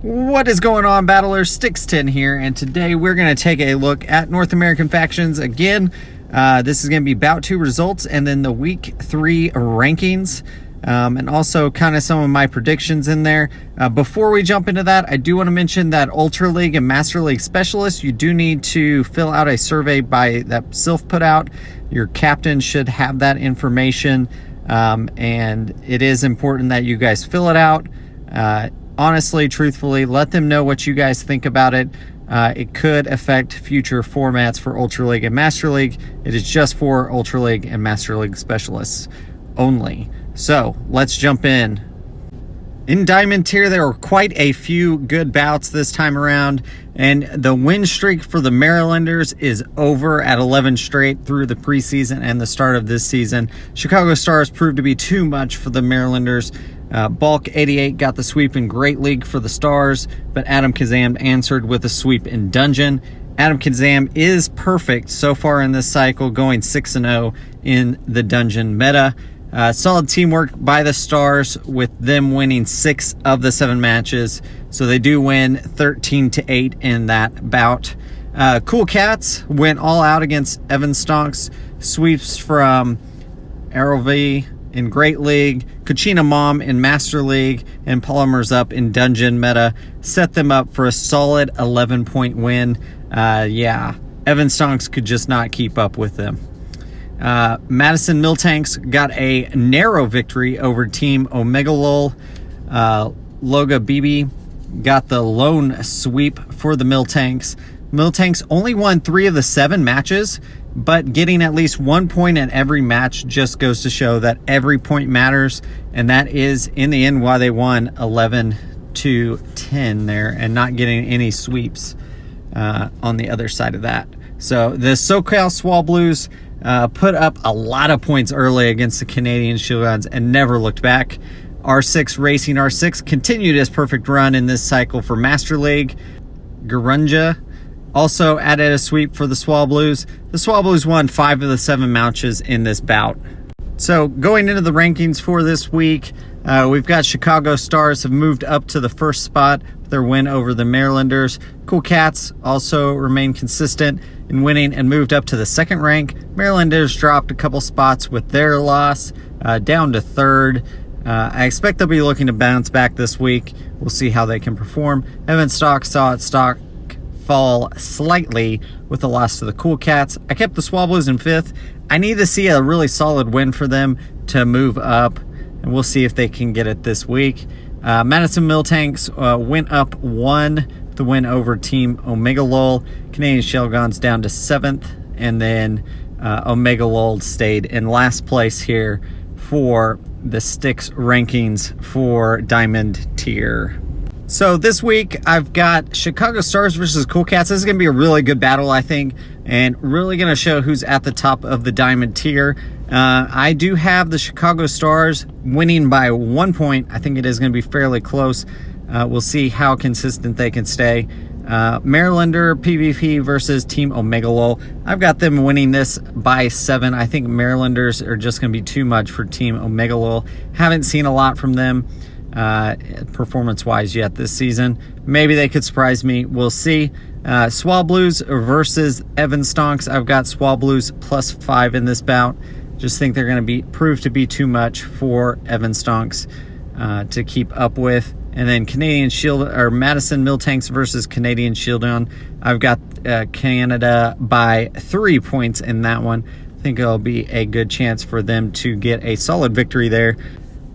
What is going on, battlers? Stix here, and today we're going to take a look at North American factions again. This is going to be Bout 2 results and then the Week 3 rankings, and also kind of some of my predictions in there. Before we jump into that, I do want to mention that Ultra League and Master League specialists, you do need to fill out a survey that Silph put out. Your captain should have that information, and it is important that you guys fill it out. Honestly, truthfully, let them know what you guys think about it. It could affect future formats for Ultra League and Master League. It is just for Ultra League and Master League specialists only. So let's jump in. In Diamond tier, there were quite a few good bouts this time around, and the win streak for the Marylanders is over at 11 straight through the preseason and the start of this season. Chicago Stars proved to be too much for the Marylanders. Bulk 88 got the sweep in Great League for the Stars, but Adam Kazam answered with a sweep in Dungeon. Adam Kazam is perfect so far in this cycle, going 6-0 in the Dungeon meta. Solid teamwork by the Stars, with them winning 6 of the 7 matches, so they do win 13-8 in that bout. Cool Cats went all out against Evan Stonks, sweeps from Arrowv in Great League, Kachina Mom in Master League, and Polymers Up in Dungeon meta set them up for a solid 11-point win. Yeah, Evan Stonks could just not keep up with them. Madison Miltanks got a narrow victory over Team Omega Lol. Loga BB got the lone sweep for the Miltanks. Miltanks only won 3 of the 7 matches, but getting at least 1 point in every match just goes to show that every point matters, and that is in the end why they won 11-10 there and not getting any sweeps on the other side of that. So the SoCal Swall Blues put up a lot of points early against the Canadian Shieldguns and never looked back. R6 Racing R6 continued his perfect run in this cycle for Master League. Garunja also added a sweep for the Swall Blues. The Swall Blues won 5 of the 7 matches in this bout. So going into the rankings for this week, we've got Chicago Stars have moved up to the first spot with their win over the Marylanders. Cool Cats also remain consistent in winning and moved up to the 2nd rank. Marylanders dropped a couple spots with their loss, down to 3rd. I expect they'll be looking to bounce back this week. We'll see how they can perform. Evan Stock saw its stock fall slightly with the loss to the Cool Cats. I kept the Swall Blues in 5th. I need to see a really solid win for them to move up, and we'll see if they can get it this week. Madison Miltanks went up 1 to win over Team Omega Lol. Canadian Shellguns down to 7th, and then Omega Lol stayed in last place here for the Stix rankings for Diamond tier. So this week I've got Chicago Stars versus Cool Cats. This is going to be a really good battle, I think, and really going to show who's at the top of the Diamond tier. I do have the Chicago Stars winning by 1 point. I think it is going to be fairly close. We'll see how consistent they can stay. Marylander PvP versus Team Omega Lol. I've got them winning this by 7. I think Marylanders are just going to be too much for Team Omega Lol. Haven't seen a lot from them performance-wise yet this season. Maybe they could surprise me. We'll see. Swall Blues versus Evan Stonks. I've got Swall Blues plus 5 in this bout. Just think they're going to prove to be too much for Evan Stonks to keep up with. And then Madison Miltanks versus Canadian Shieldgun. I've got Canada by 3 points in that one. I think it'll be a good chance for them to get a solid victory there.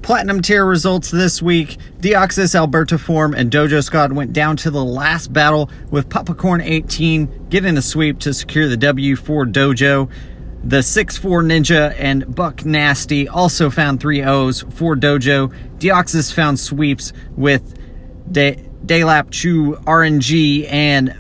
Platinum tier results this week. Deoxys, Alberta Form, and Dojo Squad went down to the last battle, with Popcorn 18 getting the sweep to secure the W for Dojo. The 6'4 Ninja and Buck Nasty also found 3 O's for Dojo. Deoxys found sweeps with Daylap Chu, RNG, and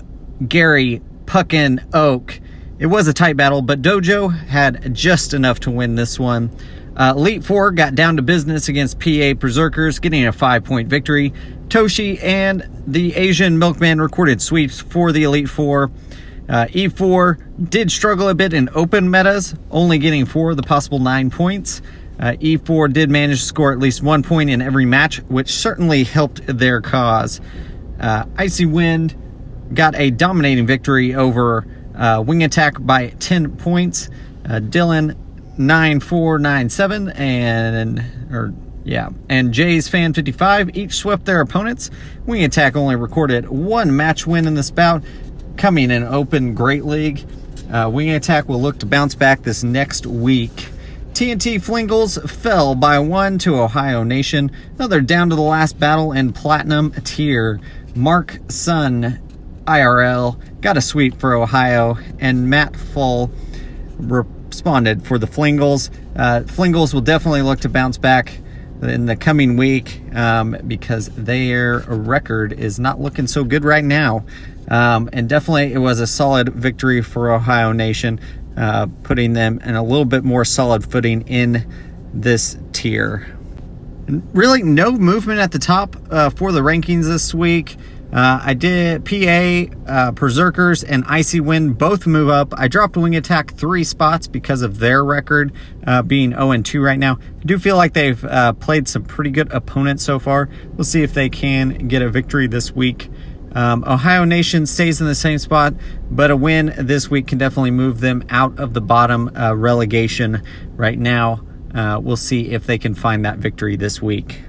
Gary Puckin Oak. It was a tight battle, but Dojo had just enough to win this one. Elite 4 got down to business against PA Berserkers, getting a 5-point victory. Toshi and the Asian Milkman recorded sweeps for the Elite 4. E4 did struggle a bit in open metas, only getting 4 of the possible 9 points. E4 did manage to score at least 1 point in every match, which certainly helped their cause. Icy Wind got a dominating victory over Wing Attack by 10 points. Dylan 9497 and Jay's Fan 55 each swept their opponents. Wing Attack only recorded one match win in this bout, coming in Open Great League. Wing Attack will look to bounce back this next week. TNT Flingles fell by 1 to Ohio Nation. Now they're down to the last battle in Platinum tier. Mark Sun IRL got a sweep for Ohio, and Matt Full responded for the Flingles. Flingles will definitely look to bounce back in the coming week because their record is not looking so good right now. And definitely it was a solid victory for Ohio Nation, putting them in a little bit more solid footing in this tier. And really no movement at the top for the rankings this week. I did PA, Berserkers, and Icy Wind both move up. I dropped Wing Attack 3 spots because of their record being 0-2 right now. I do feel like they've played some pretty good opponents so far. We'll see if they can get a victory this week. Ohio Nation stays in the same spot, but a win this week can definitely move them out of the bottom relegation right now. We'll see if they can find that victory this week.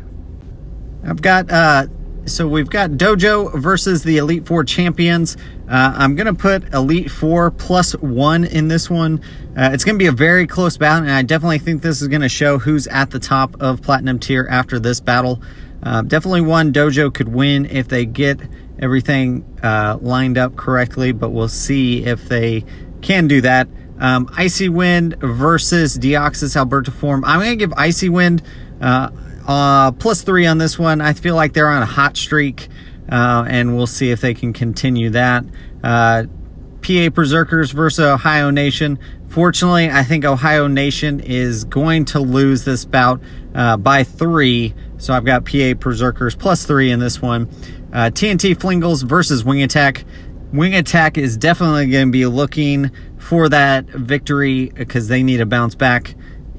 So we've got Dojo versus the Elite Four champions. I'm going to put Elite Four +1 in this one. It's going to be a very close bout, and I definitely think this is going to show who's at the top of Platinum tier after this battle. Definitely one Dojo could win if they get everything lined up correctly, but we'll see if they can do that. Icy Wind versus Deoxys Alberta Form. I'm going to give Icy Wind +3 on this one. I feel like they're on a hot streak, and we'll see if they can continue that. PA Berserkers versus Ohio Nation. Fortunately, I think Ohio Nation is going to lose this bout by 3, so I've got PA Berserkers +3 in this one. TNT Flingles versus Wing Attack. Wing Attack is definitely going to be looking for that victory because they need to bounce back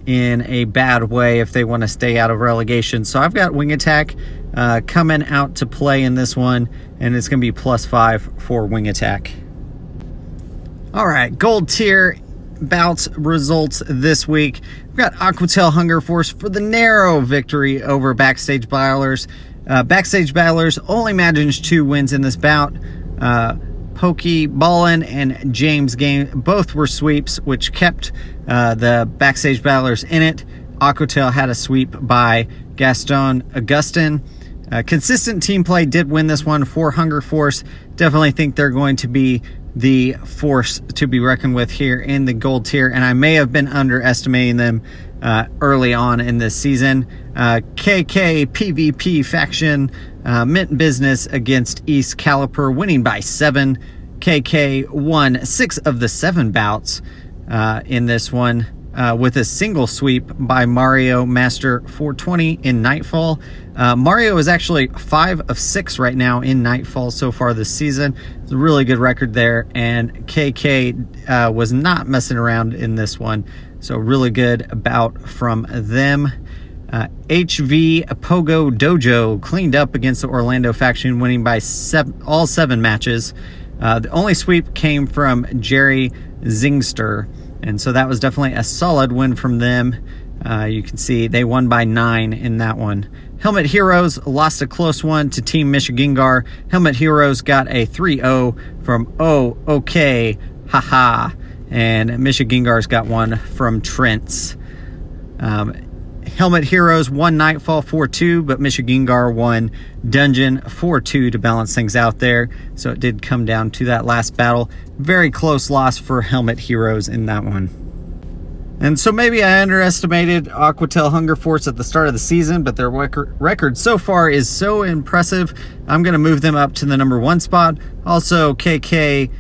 in a bad way if they want to stay out of relegation. So I've got Wing Attack coming out to play in this one, and it's going to be +5 for Wing Attack. All right, gold tier bouts results this week. We've got Aquatail Hunger Force for the narrow victory over Backstage Battlers. Backstage Battlers only managed 2 wins in this bout. Pokey Ballin and James Game both were sweeps, which kept the Backstage Battlers in it. Aquatail had a sweep by Gaston Augustin. Consistent team play did win this one for Hunger Force. Definitely think they're going to be the force to be reckoned with here in the gold tier, and I may have been underestimating them early on in this season. KK PvP faction meant business against East Caliper, winning by 7. KK won 6 of the 7 bouts in this one with a single sweep by Mario Master 420 in Nightfall. Mario is actually 5 of 6 right now in Nightfall so far this season. It's a really good record there, and KK was not messing around in this one, so really good bout from them. HV Pogo Dojo cleaned up against the Orlando faction, winning by all 7 matches. The only sweep came from Jerry Zingster, and so that was definitely a solid win from them. You can see they won by 9 in that one. Helmet Heroes lost a close one to Team Michigangar. Helmet Heroes got a 3-0 from okay, haha, and Michigangar's got one from Trent's. Helmet Heroes won Nightfall 4-2, but Michigangar won Dungeon 4-2 to balance things out there. So it did come down to that last battle. Very close loss for Helmet Heroes in that one. And so maybe I underestimated Aquatail Hunger Force at the start of the season, but their record so far is so impressive. I'm going to move them up to the number 1 spot. Also, KK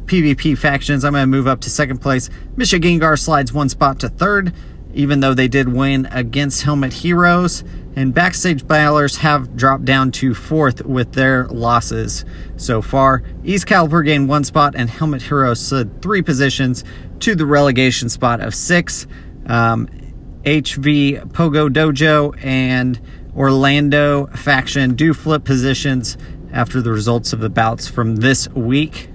PvP Factions, I'm going to move up to 2nd place. Michigangar slides 1 spot to 3rd. Even though they did win against Helmet Heroes, and Backstage Battlers have dropped down to 4th with their losses so far. East Caliber gained 1 spot, and Helmet Heroes slid 3 positions to the relegation spot of 6. HV Pogo Dojo and Orlando faction do flip positions after the results of the bouts from this week.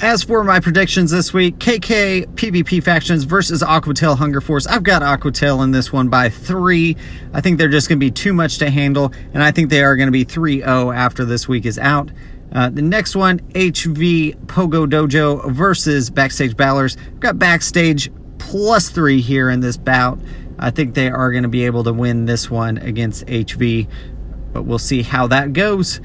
As for my predictions this week, KK PvP Factions versus Aquatail Hunger Force. I've got Aquatail in this one by 3. I think they're just going to be too much to handle, and I think they are going to be 3-0 after this week is out. The next one, HV Pogo Dojo versus Backstage Battlers. I've got Backstage +3 here in this bout. I think they are going to be able to win this one against HV, but we'll see how that goes.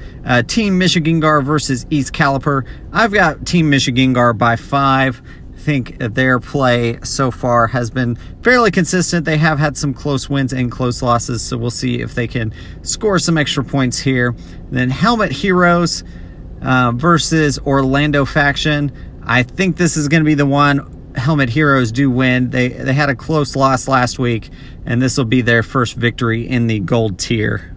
Team Michigangar versus East Caliper. I've got Team Michigangar by 5. I think their play so far has been fairly consistent. They have had some close wins and close losses, so we'll see if they can score some extra points here. Then Helmet Heroes versus Orlando Faction. I think this is going to be the one Helmet Heroes do win. They had a close loss last week, and this will be their first victory in the gold tier.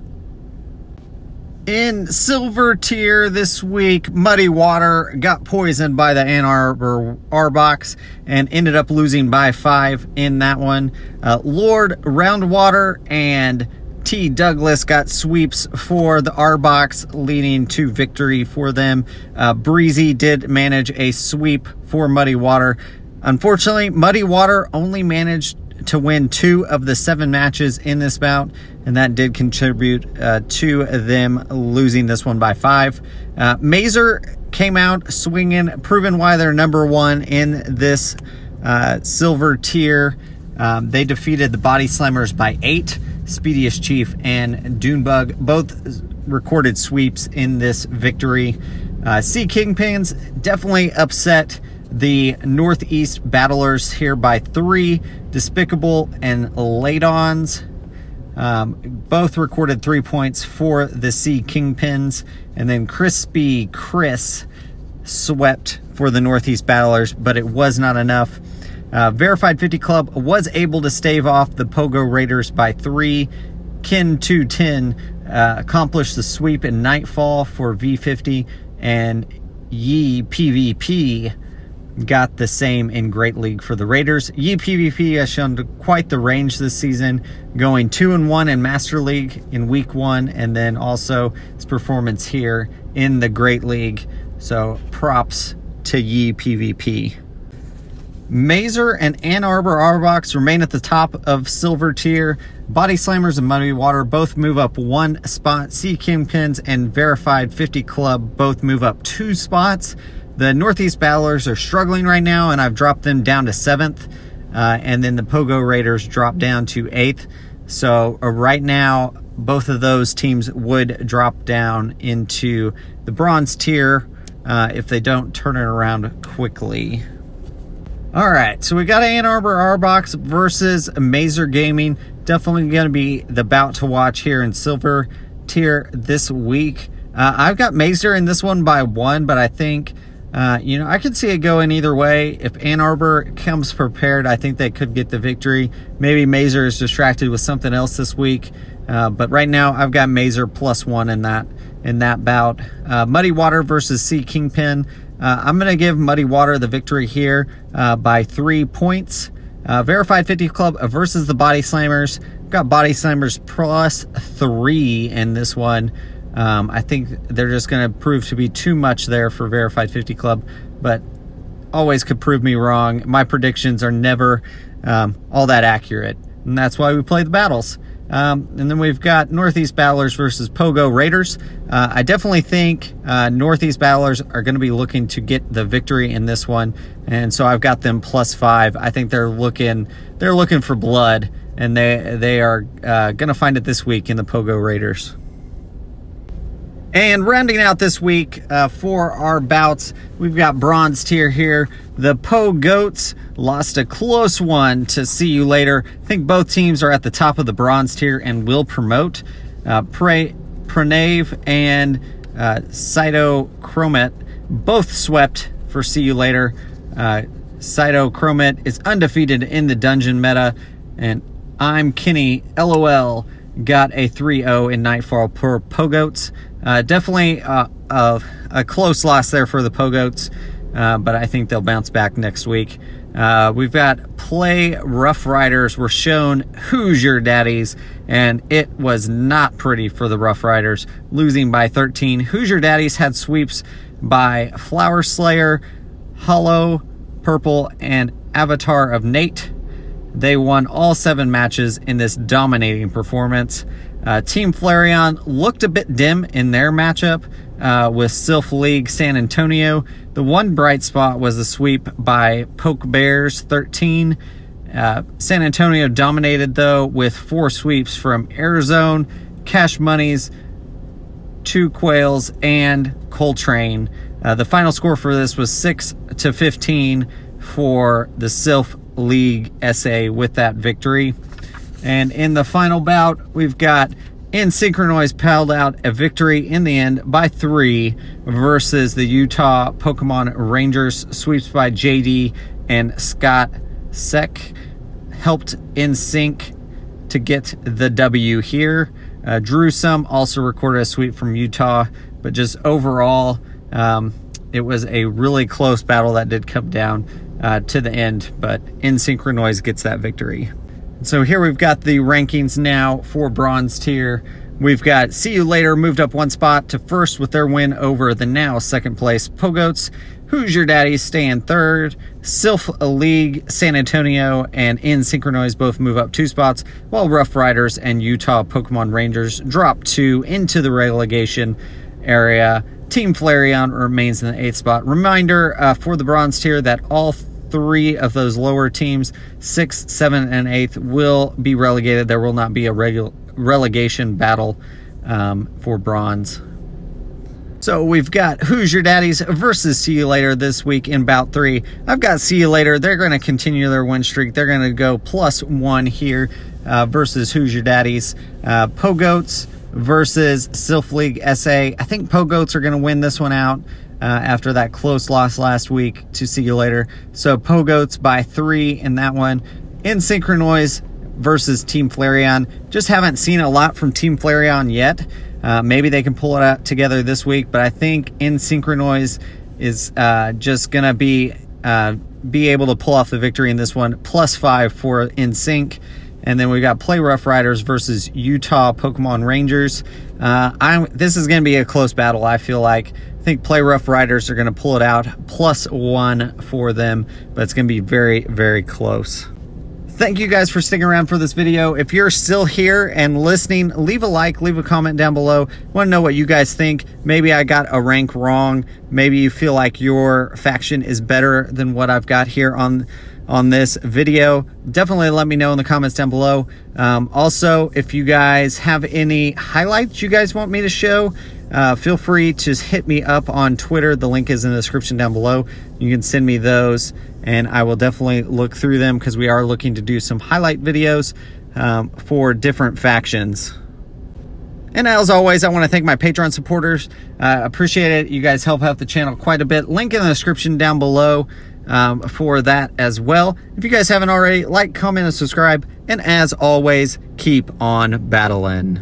In silver tier this week, Muddy Water got poisoned by the Ann Arbor Arbox and ended up losing by 5 in that one. Lord Roundwater and T. Douglas got sweeps for the Arbox, leading to victory for them. Breezy did manage a sweep for Muddy Water. Unfortunately, Muddy Water only managed to win 2 of the 7 matches in this bout, and that did contribute to them losing this one by 5. Mazer came out swinging, proving why they're number 1 in this silver tier. They defeated the Body Slammers by 8. Speediest Chief and Dunebug both recorded sweeps in this victory. Sea Kingpins definitely upset the Northeast Battlers here by 3. Despicable and Ladons both recorded 3 points for the Sea Kingpins. And then Crispy Chris swept for the Northeast Battlers, but it was not enough. Verified 50 Club was able to stave off the Pogo Raiders by 3. Kin 210 accomplished the sweep in Nightfall for V50, and Yi PvP got the same in Great League for the Raiders. Yi PvP has shown quite the range this season, going 2-1 in Master League in week 1, and then also his performance here in the Great League. So props to Yi PvP. Mazer and Ann Arbor Arbox remain at the top of silver tier. Body Slammers and Muddy Water both move up 1 spot. Sea Kingpins and Verified 50 Club both move up 2 spots. The Northeast Battlers are struggling right now, and I've dropped them down to 7th. And then the Pogo Raiders dropped down to 8th. So right now, both of those teams would drop down into the bronze tier if they don't turn it around quickly. All right, so we got Ann Arbor Arbox versus Mazer Gaming. Definitely going to be the bout to watch here in silver tier this week. I've got Mazer in this one by 1, but I think, I could see it going either way. If Ann Arbor comes prepared, I think they could get the victory. Maybe Mazer is distracted with something else this week. But right now, I've got Mazer +1 in that bout. Muddy Water versus Sea Kingpin. I'm going to give Muddy Water the victory here by 3 points. Verified 50 Club versus the Body Slammers. Got Body Slammers +3 in this one. I think they're just going to prove to be too much there for Verified 50 Club, but always could prove me wrong. My predictions are never all that accurate, and that's why we play the battles. And then we've got Northeast Battlers versus Pogo Raiders. I definitely think Northeast Battlers are going to be looking to get the victory in this one, and so I've got them +5. I think they're looking for blood, and they are going to find it this week in the Pogo Raiders. And rounding out this week for our bouts, we've got bronze tier here. The Goats lost a close one to See You Later. I think both teams are at the top of the bronze tier and will promote. Pranave and Cytochromet both swept for See You Later. Cytochromet is undefeated in the dungeon meta, and I'm Kenny LOL got a 3-0 in Nightfall per Pogoats. Definitely a close loss there for the Pogoats, but I think they'll bounce back next week. We've got Play Rough Riders were shown Who's Your Daddies, and it was not pretty for the Rough Riders, losing by 13. Who's Your Daddies had sweeps by Flower Slayer, Hollow, Purple, and Avatar of Nate. They won all 7 matches in this dominating performance. Team Flareon looked a bit dim in their matchup with Silph League San Antonio. The one bright spot was the sweep by Poke Bears 13. San Antonio dominated though with 4 sweeps from Airzone, Cash Monies, 2 Quails, and Coltrane. The final score for this was 6-15 for the Silph League SA with that victory. And in the final bout, we've got Insynchronize pulled out a victory in the end by 3 versus the Utah Pokemon Rangers. Sweeps by JD and Scott Sek helped InSync to get the W here. Drewsome also recorded a sweep from Utah, but just overall, it was a really close battle that did come down to the end, but Insynchronize gets that victory. So here we've got the rankings now for bronze tier. We've got See You Later moved up 1 spot to first with their win over the now second place Pogoats. Who's Your Daddy stay in third. Silph League San Antonio and Insynchronize both move up 2 spots, while Rough Riders and Utah Pokemon Rangers drop 2 into the relegation area. Team Flareon remains in the 8th spot. Reminder for the bronze tier that all 3 of those lower teams, 6th, 7th, and 8th, will be relegated. There will not be a relegation battle for bronze. So we've got Who's Your Daddies versus See You Later this week in Bout 3. I've got See You Later. They're going to continue their win streak. They're going to go +1 here versus Who's Your Daddies. Pogoats versus Silph League SA. I think Pogoats are going to win this one out after that close loss last week to See You Later. So Pogoats by 3 in that one. Insynchronize versus Team Flareon. Just haven't seen a lot from Team Flareon yet. Maybe they can pull it out together this week, but I think Insynchronize is just going to be able to pull off the victory in this one. +5 for InSync. And then we've got Play Rough Riders versus Utah Pokemon Rangers. This is going to be a close battle, I feel like. I think Play Rough Riders are going to pull it out. +1 for them, but it's going to be very, very close. Thank you guys for sticking around for this video. If you're still here and listening, leave a like, leave a comment down below. Want to know what you guys think. Maybe I got a rank wrong. Maybe you feel like your faction is better than what I've got here on this video. Definitely let me know in the comments down below. Also, if you guys have any highlights you guys want me to show, feel free to hit me up on Twitter. The link is in the description down below. You can send me those and I will definitely look through them because we are looking to do some highlight videos for different factions. And as always, I want to thank my Patreon supporters. Appreciate it. You guys help out the channel quite a bit. Link in the description down below for that as well. If you guys haven't already, like, comment, and subscribe. And as always, keep on battling.